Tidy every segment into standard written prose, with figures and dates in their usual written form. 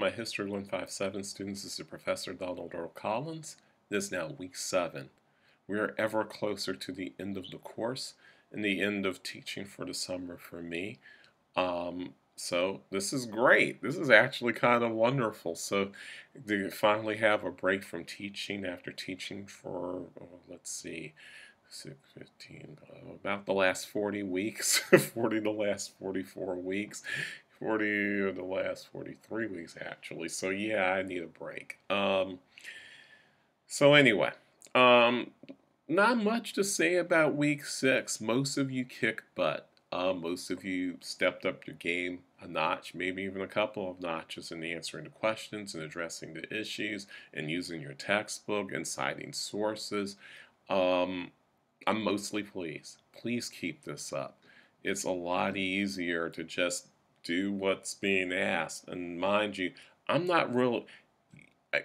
my History 157 students. This is Professor Donald Earl Collins. It is now week 7. We are ever closer to the end of the course and the end of teaching for the summer for me. So this is great. This is actually kind of wonderful. So to finally have a break from teaching after teaching for, let's see, 6, 15, about the last 40 weeks, 40 the last 44 weeks, 40 of the last 43 weeks actually. So yeah, I need a break. So anyway, um, not much to say about week 6. Most of you kicked butt. Most of you stepped up your game a notch, maybe even a couple of notches in answering the questions and addressing the issues and using your textbook and citing sources. Um, I'm mostly pleased. Please keep this up. It's a lot easier to just do what's being asked. And mind you, I'm not real.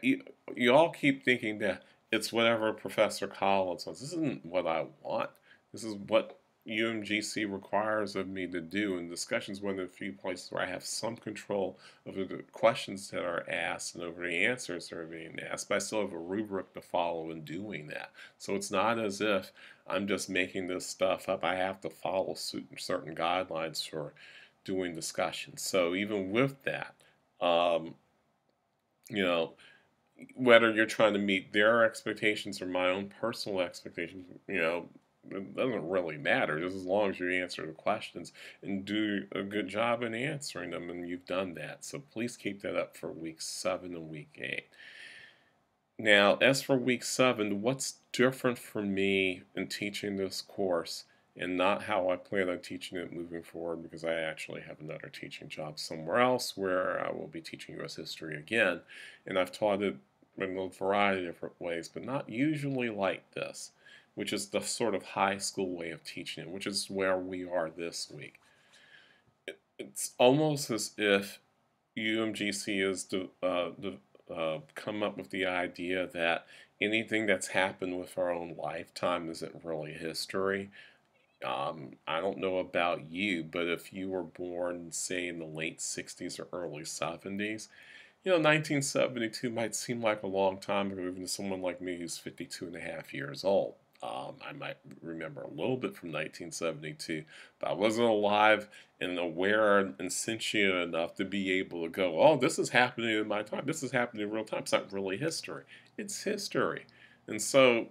You all keep thinking that it's whatever Professor Collins wants. This isn't what I want. This is what UMGC requires of me to do. And discussion is one of the few places where I have some control over the questions that are asked and over the answers that are being asked. But I still have a rubric to follow in doing that. So it's not as if I'm just making this stuff up. I have to follow certain guidelines for doing discussions. So even with that, you know, whether you're trying to meet their expectations or my own personal expectations, it doesn't really matter, just as long as you answer the questions and do a good job in answering them, and you've done that. So please keep that up for week 7 and week 8. Now, as for week 7, what's different for me in teaching this course and not how I plan on teaching it moving forward, because I actually have another teaching job somewhere else where I will be teaching U.S. history again, and I've taught it in a variety of different ways, but not usually like this, which is the sort of high school way of teaching it, which is where we are this week. It's almost as if UMGC has come up with the idea that anything that's happened with our own lifetime isn't really history. I don't know about you, but if you were born, say, in the late 60s or early 70s, 1972 might seem like a long time ago, even to someone like me who's 52 and a half years old. I might remember a little bit from 1972, but I wasn't alive and aware and sentient enough to be able to go, oh, this is happening in my time. This is happening in real time. It's not really history. It's history. And so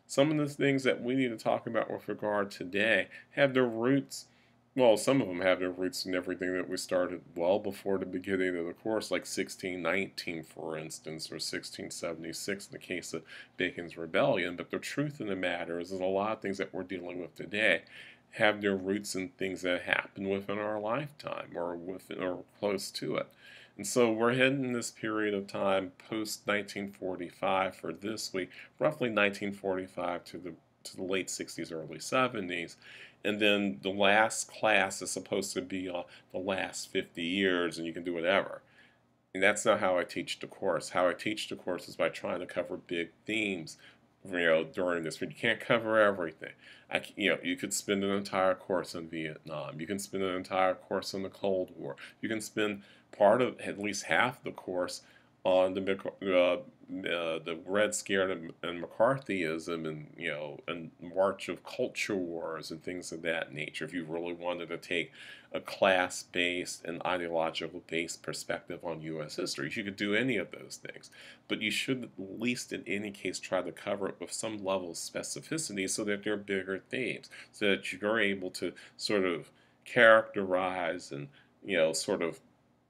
some of the things that we need to talk about with regard today have their roots. Well, some of them have their roots in everything that we started well before the beginning of the course, like 1619, for instance, or 1676 in the case of Bacon's Rebellion. But the truth of the matter is that a lot of things that we're dealing with today have their roots in things that happened within our lifetime or within or close to it. And so we're heading in this period of time post 1945 for this week, roughly 1945 to the late 60s, early 70s. And then the last class is supposed to be the last 50 years, and you can do whatever. And that's not how I teach the course. How I teach the course is by trying to cover big themes, during this. But you can't cover everything. You could spend an entire course on Vietnam. You can spend an entire course on the Cold War. You can spend part of, at least half the course, on the Red Scare and McCarthyism and march of culture wars and things of that nature. If you really wanted to take a class-based and ideological-based perspective on U.S. history, you could do any of those things. But you should at least in any case try to cover it with some level of specificity so that they're bigger themes, so that you're able to sort of characterize and sort of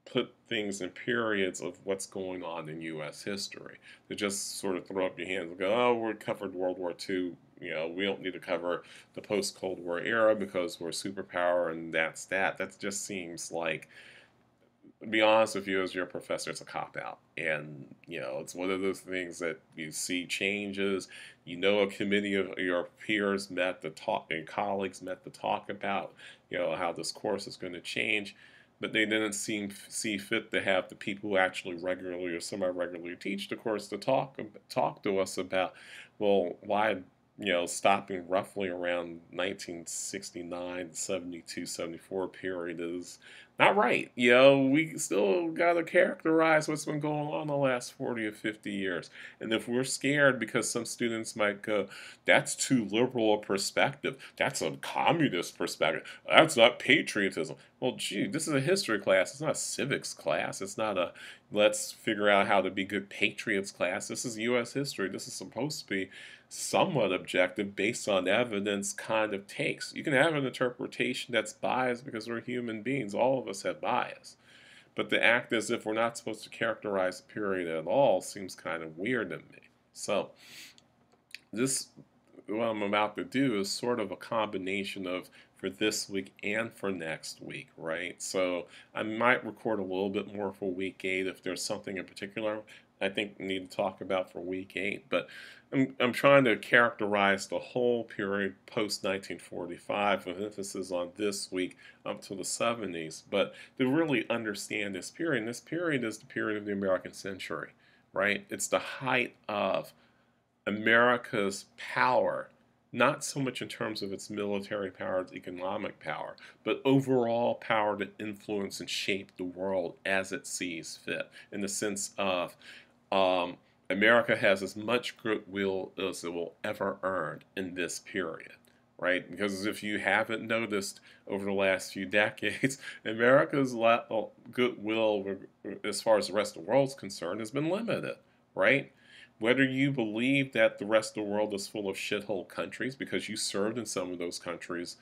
put things in periods of what's going on in U.S. history. To just sort of throw up your hands and go, oh, we covered World War II. We don't need to cover the post-Cold War era because we're a superpower and that's that. That just seems like, to be honest with you, as your professor, it's a cop-out. And, it's one of those things that you see changes. A committee of your peers met to talk, and colleagues met to talk about, how this course is going to change. But they didn't see fit to have the people who actually regularly or semi-regularly teach the course to talk to us about, well, why stopping roughly around 1969, 72, 74 period is not right. We still got to characterize what's been going on the last 40 or 50 years. And if we're scared because some students might go, that's too liberal a perspective, that's a communist perspective, that's not patriotism. Well, gee, this is a history class. It's not a civics class. It's not a let's figure out how to be good patriots class. This is U.S. history. This is supposed to be somewhat objective based on evidence kind of takes. You can have an interpretation that's biased because we're human beings. All of us have bias. But to act as if we're not supposed to characterize the period at all seems kind of weird to me. So, this, what I'm about to do is sort of a combination of for this week and for next week, right? So I might record a little bit more for week 8 if there's something in particular I think we need to talk about for week 8. But I'm trying to characterize the whole period post 1945 with emphasis on this week up to the 70s. But to really understand this period is the period of the American century, right? It's the height of America's power, not so much in terms of its military power, its economic power, but overall power to influence and shape the world as it sees fit, in the sense of America has as much goodwill as it will ever earn in this period, right? Because if you haven't noticed over the last few decades, America's goodwill, as far as the rest of the world's concerned, has been limited, right? Whether you believe that the rest of the world is full of shithole countries because you served in some of those countries,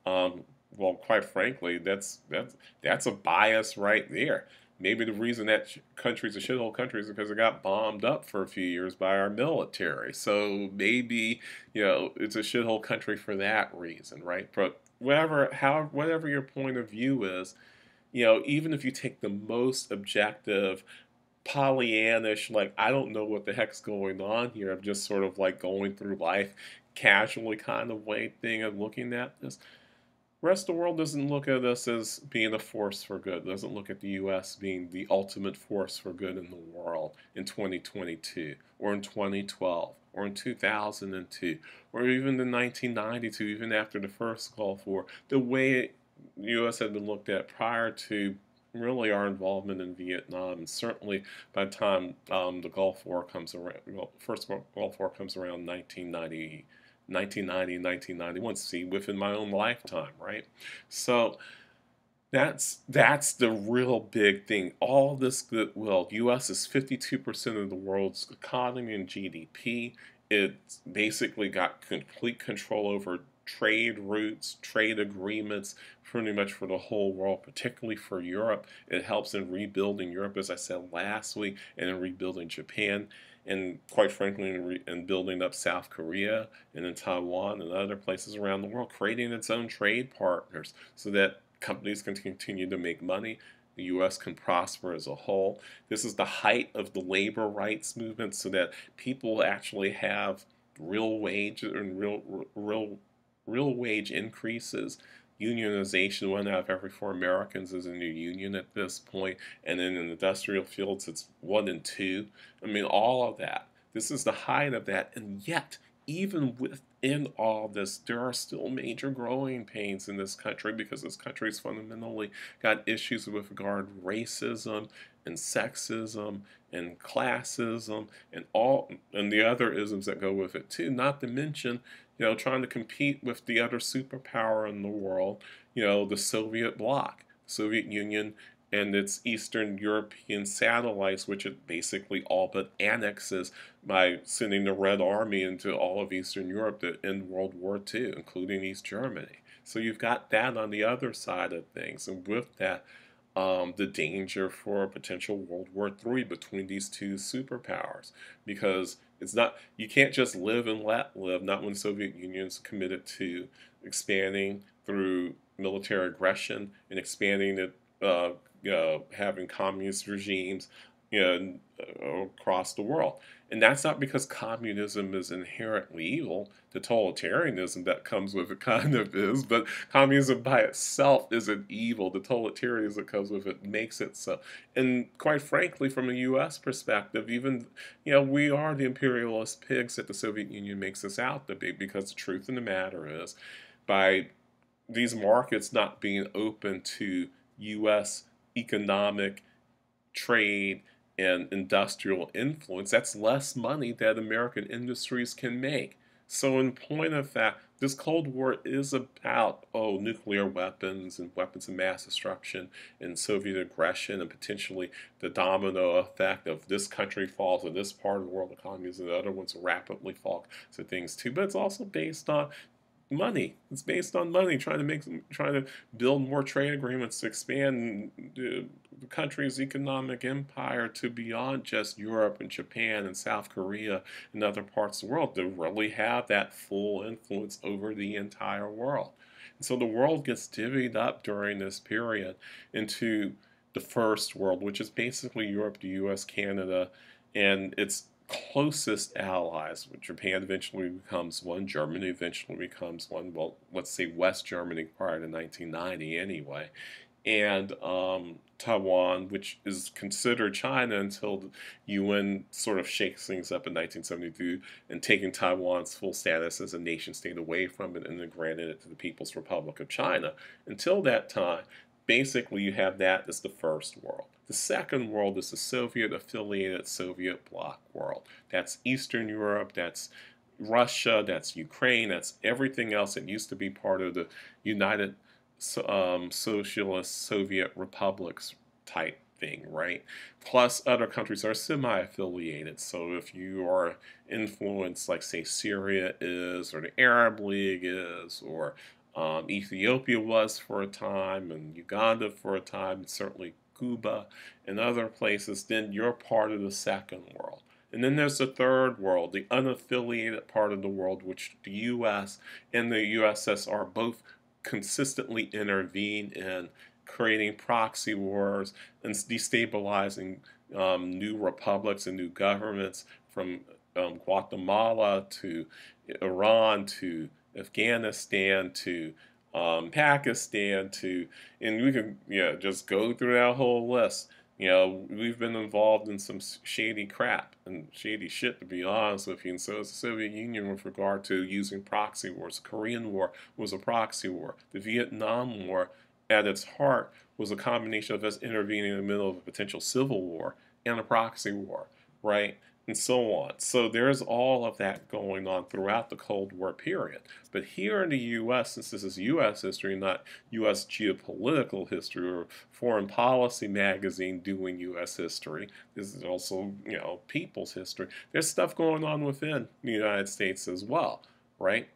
well, quite frankly, that's a bias right there. Maybe the reason that countries are shithole countries is because it got bombed up for a few years by our military. So maybe it's a shithole country for that reason, right? But whatever your point of view is, even if you take the most objective Pollyannish, like, I don't know what the heck's going on here. I'm just sort of like going through life casually kind of way thing of looking at this. The rest of the world doesn't look at us as being a force for good. It doesn't look at the U.S. being the ultimate force for good in the world in 2022 or in 2012 or in 2002 or even in 1992, even after the first Gulf War. The way the U.S. had been looked at prior to really our involvement in Vietnam, and certainly by the time the Gulf War comes around, first Gulf War comes around 1991, see, within my own lifetime, right? So that's the real big thing. All this goodwill. U.S. is 52% of the world's economy and GDP. It's basically got complete control over trade routes, trade agreements, pretty much for the whole world, particularly for Europe. It helps in rebuilding Europe, as I said last week, and in rebuilding Japan, and quite frankly, in building up South Korea and in Taiwan and other places around the world, creating its own trade partners so that companies can continue to make money. The U.S. can prosper as a whole. This is the height of the labor rights movement, so that people actually have real wage and real wage increases. Unionization, 1 out of every 4 Americans is in a union at this point, and then in industrial fields, it's 1 in 2. I mean, all of that. This is the height of that, and yet, even within all this, there are still major growing pains in this country because this country's fundamentally got issues with regard to racism and sexism and classism and the other isms that go with it too. Not to mention, trying to compete with the other superpower in the world, the Soviet bloc, Soviet Union, and its Eastern European satellites, which it basically all but annexes by sending the Red Army into all of Eastern Europe to end World War II, including East Germany. So you've got that on the other side of things, and with that, the danger for a potential World War III between these two superpowers, because you can't just live and let live. Not when the Soviet Union's committed to expanding through military aggression and expanding it, having communist regimes you know, across the world. And that's not because communism is inherently evil. Totalitarianism that comes with it kind of is, but communism by itself isn't evil. The totalitarianism that comes with it makes it so. And quite frankly, from a U.S. perspective, even, we are the imperialist pigs that the Soviet Union makes us out to be, because the truth of the matter is, by these markets not being open to U.S. economic trade and industrial influence, that's less money that American industries can make. So, in point of fact, this Cold War is about, nuclear weapons and weapons of mass destruction and Soviet aggression and potentially the domino effect of this country falls in this part of the world economies and the other ones rapidly fall to things too. But it's also based on money. It's based on money, trying to build more trade agreements to expand the country's economic empire to beyond just Europe and Japan and South Korea and other parts of the world, to really have that full influence over the entire world. And so the world gets divvied up during this period into the first world, which is basically Europe, the US, Canada, and its closest allies. Japan eventually becomes one, Germany eventually becomes one, well, let's say West Germany prior to 1990 anyway, and Taiwan, which is considered China until the UN sort of shakes things up in 1972 and taking Taiwan's full status as a nation state away from it and then granted it to the People's Republic of China. Until that time, basically you have that as the first world. The second world is the Soviet-affiliated Soviet bloc world. That's Eastern Europe, that's Russia, that's Ukraine, that's everything else that used to be part of the United Socialist Soviet Republics type thing, right? Plus, other countries are semi-affiliated. So if you are influenced, like say Syria is, or the Arab League is, or Ethiopia was for a time, and Uganda for a time, and certainly Cuba and other places, then you're part of the second world. And then there's the third world, the unaffiliated part of the world, which the U.S. and the USSR both consistently intervene in, creating proxy wars and destabilizing new republics and new governments, from Guatemala to Iran to Afghanistan to Pakistan to, and we can just go through that whole list. We've been involved in some shady crap and shady shit, to be honest with you. And so is the Soviet Union with regard to using proxy wars. The Korean War was a proxy war. The Vietnam War, at its heart, was a combination of us intervening in the middle of a potential civil war and a proxy war, right? And so on. So there's all of that going on throughout the Cold War period. But here in the U.S., since this is U.S. history, not U.S. geopolitical history or foreign policy magazine doing U.S. history, this is also, people's history. There's stuff going on within the United States as well, right?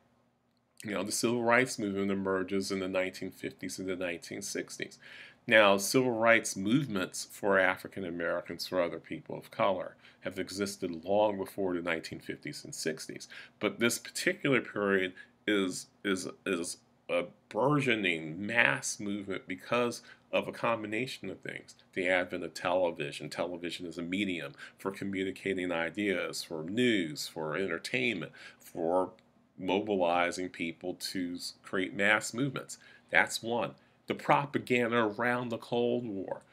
The civil rights movement emerges in the 1950s and the 1960s. Now, civil rights movements for African Americans, for other people of color, have existed long before the 1950s and 60s. But this particular period is a burgeoning mass movement because of a combination of things. The advent of television. Television is a medium for communicating ideas, for news, for entertainment, for mobilizing people to create mass movements. That's one. The propaganda around the Cold War.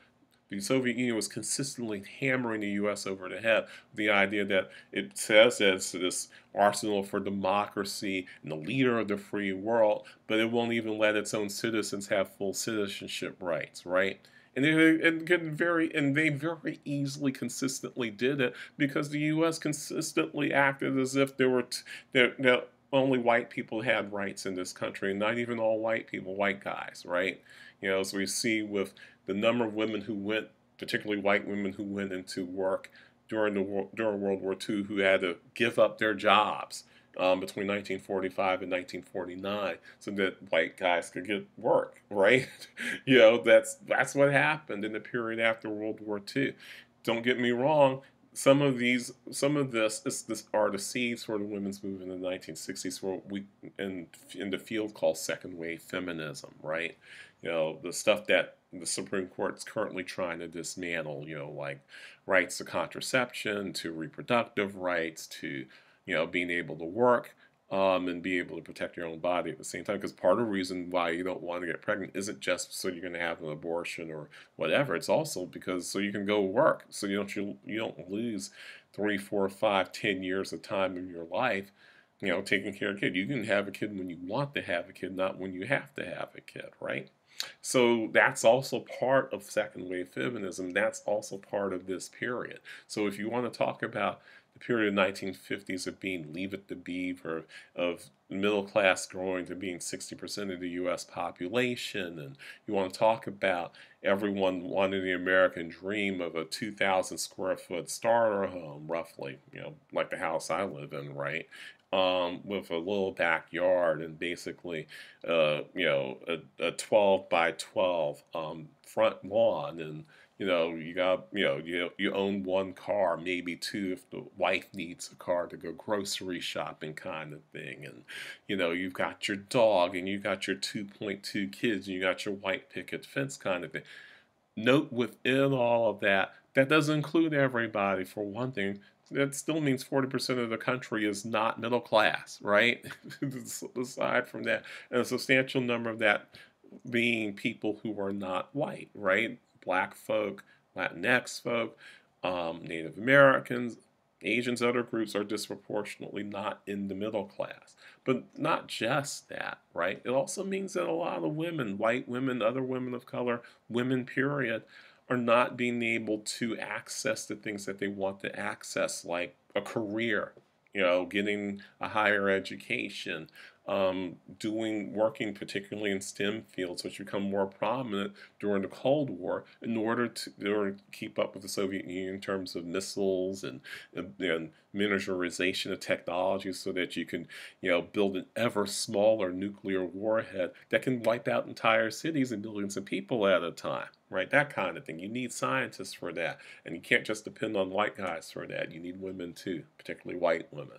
The Soviet Union was consistently hammering the U.S. over the head with the idea that it says that it's this arsenal for democracy and the leader of the free world, but it won't even let its own citizens have full citizenship rights, right? And they very easily, consistently did it because the U.S. consistently acted as if that only white people had rights in this country, and not even all white people, white guys, right? As we see with the number of women who went, particularly white women who went into work during World War II, who had to give up their jobs between 1945 and 1949 so that white guys could get work, right? That's what happened in the period after World War II. Don't get me wrong. Some of this are the seeds for the women's movement in the 1960s, what we in the field call second wave feminism, right? The stuff that the Supreme Court's currently trying to dismantle, like rights to contraception, to reproductive rights, to, being able to work, and be able to protect your own body at the same time. Because part of the reason why you don't want to get pregnant isn't just so you're going to have an abortion or whatever. It's also because so you can go work, so you don't lose 3, 4, 5, 10 years of time of your life, taking care of a kid. You can have a kid when you want to have a kid, not when you have to have a kid, right? So that's also part of second wave feminism. That's also part of this period. So if you want to talk about the period of 1950s of being Leave It to Beaver, of middle class growing to being 60% of the U.S. population, and you want to talk about everyone wanting the American dream of a 2,000 square foot starter home, roughly, like the house I live in, right? With a little backyard and basically, a 12 by 12 front lawn, and you got, you own one car, maybe two if the wife needs a car to go grocery shopping, kind of thing, and you've got your dog, and you got your 2.2 kids, and you got your white picket fence, kind of thing. Note within all of that, that doesn't include everybody, for one thing. That still means 40% of the country is not middle class, right? Aside from that, and a substantial number of that being people who are not white, right? Black folk, Latinx folk, Native Americans, Asians, other groups are disproportionately not in the middle class. But not just that, right? It also means that a lot of women, white women, other women of color, women period, are not being able to access the things that they want to access, like a career, getting a higher education, working particularly in STEM fields, which become more prominent during the Cold War in order to keep up with the Soviet Union in terms of missiles and miniaturization of technology, so that you can, build an ever smaller nuclear warhead that can wipe out entire cities and millions of people at a time, right? That kind of thing. You need scientists for that, and you can't just depend on white guys for that. You need women too, particularly white women.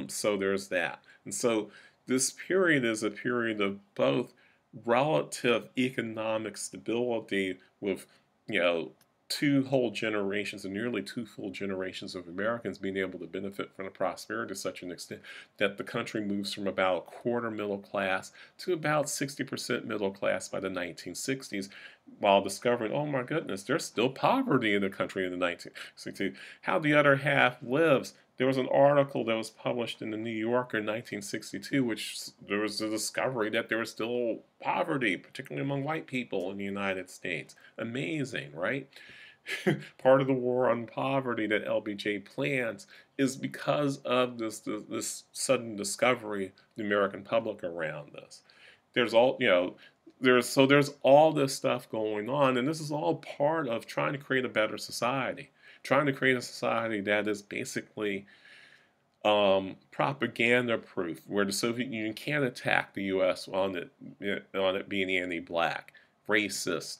So there's that. And so this period is a period of both relative economic stability with, you know, two whole generations and nearly two full generations of Americans being able to benefit from the prosperity to such an extent that the country moves from about a quarter middle class to about 60% middle class by the 1960s, while discovering, oh my goodness, there's still poverty in the country in the 1960s. How the other half lives. There was an article that was published in the New Yorker in 1962, which there was a discovery that there was still poverty, particularly among white people in the United States. Amazing, right? Part of the war on poverty that LBJ plans is because of this sudden discovery of the American public around this. There's all, there's all this stuff going on, and this is all part of trying to create a better society, trying to create a society that is basically propaganda proof, where the Soviet Union can't attack the U.S. on it being anti-black, racist,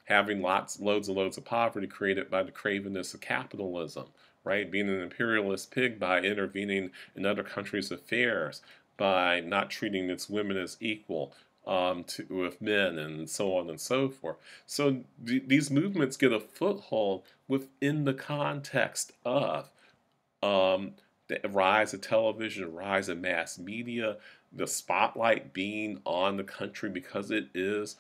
having loads and loads of poverty created by the cravenness of capitalism, right? Being an imperialist pig by intervening in other countries' affairs, by not treating its women as equal with men, and so on and so forth. So these movements get a foothold within the context of the rise of television, rise of mass media, the spotlight being on the country because it is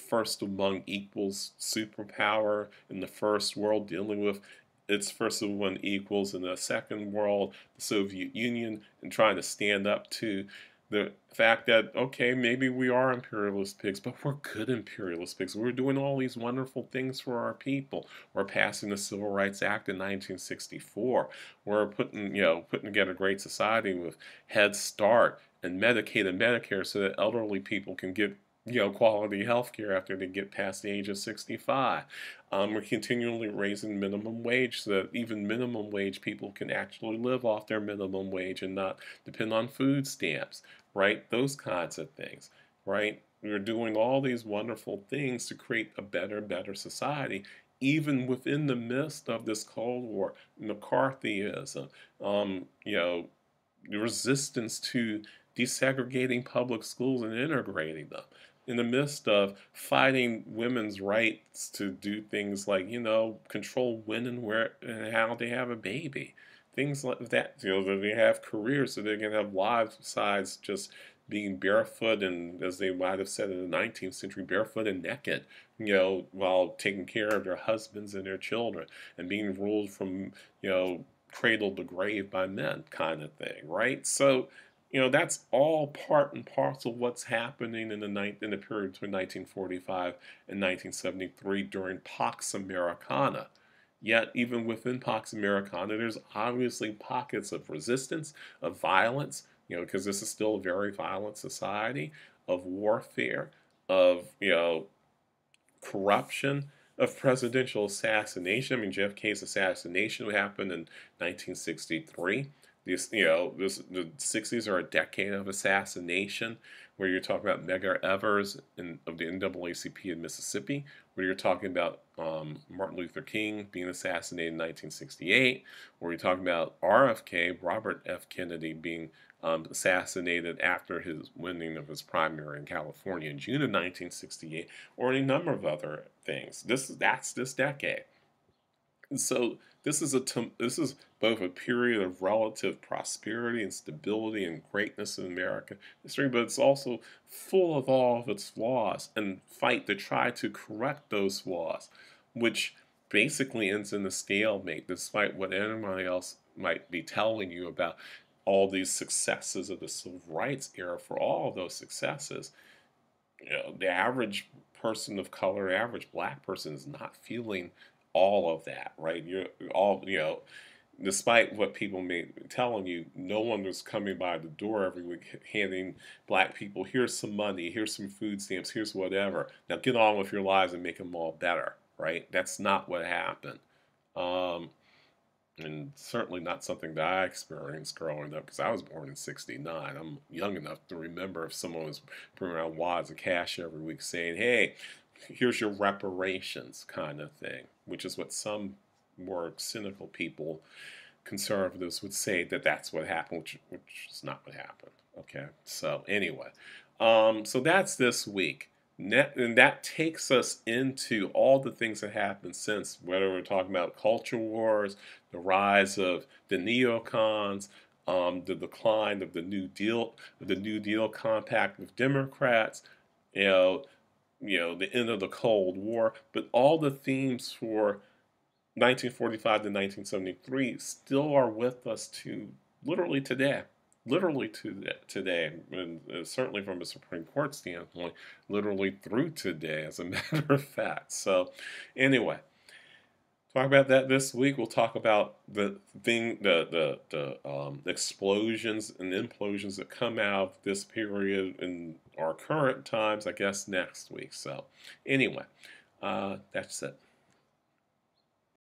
first among equals superpower in the first world, dealing with its first among equals in the second world, the Soviet Union, and trying to stand up to the fact that, okay, maybe we are imperialist pigs, but we're good imperialist pigs. We're doing all these wonderful things for our people. We're passing the Civil Rights Act in 1964. We're putting together a great society with Head Start and Medicaid and Medicare, so that elderly people can get quality health care after they get past the age of 65. We're continually raising minimum wage so that even minimum wage people can actually live off their minimum wage and not depend on food stamps, right? Those kinds of things, right? We're doing all these wonderful things to create a better society, even within the midst of this Cold War, McCarthyism, the resistance to desegregating public schools and integrating them. in the midst of fighting women's rights to do things like, control when and where and how they have a baby. Things like that, that they have careers so they can have lives besides just being barefoot and, as they might have said in the 19th century, barefoot and naked, while taking care of their husbands and their children and being ruled from, cradle to grave by men kind of thing, right? So, that's all part and parcel of what's happening in the period between 1945 and 1973 during Pax Americana. Yet, even within Pax Americana, there's obviously pockets of resistance, of violence, because this is still a very violent society, of warfare, of, corruption, of presidential assassination. I mean, JFK's assassination happened in 1963. The 60s are a decade of assassination, where you're talking about Medgar Evers of the NAACP in Mississippi, where you're talking about Martin Luther King being assassinated in 1968, where you're talking about RFK, Robert F. Kennedy, being assassinated after his winning of his primary in California in June of 1968, or a number of other things. That's this decade. And so this is both a period of relative prosperity and stability and greatness in American history, but it's also full of all of its flaws and fight to try to correct those flaws, which basically ends in a stalemate, despite what anybody else might be telling you about all these successes of the civil rights era. For all of those successes, the average person of color, average black person is not feeling all of that, right? You're all, despite what people may be telling you, no one was coming by the door every week handing black people, here's some money, here's some food stamps, here's whatever. Now get on with your lives and make them all better, right? That's not what happened. Um, and certainly not something that I experienced growing up, because I was born in '69. I'm young enough to remember if someone was bringing around wads of cash every week saying, hey, here's your reparations kind of thing, which is what some more cynical people, conservatives, would say that that's what happened, which is not what happened. Okay, so anyway, so that's this week. And that takes us into all the things that happened since, whether we're talking about culture wars, the rise of the neocons, the decline of the New Deal compact with Democrats, you know, the end of the Cold War, but all the themes for 1945 to 1973 still are with us to literally today. Literally to today, and certainly from a Supreme Court standpoint, literally through today, as a matter of fact. So, anyway, talk about that this week. We'll talk about the explosions and implosions that come out of this period in our current times, I guess, next week. So, anyway, that's it.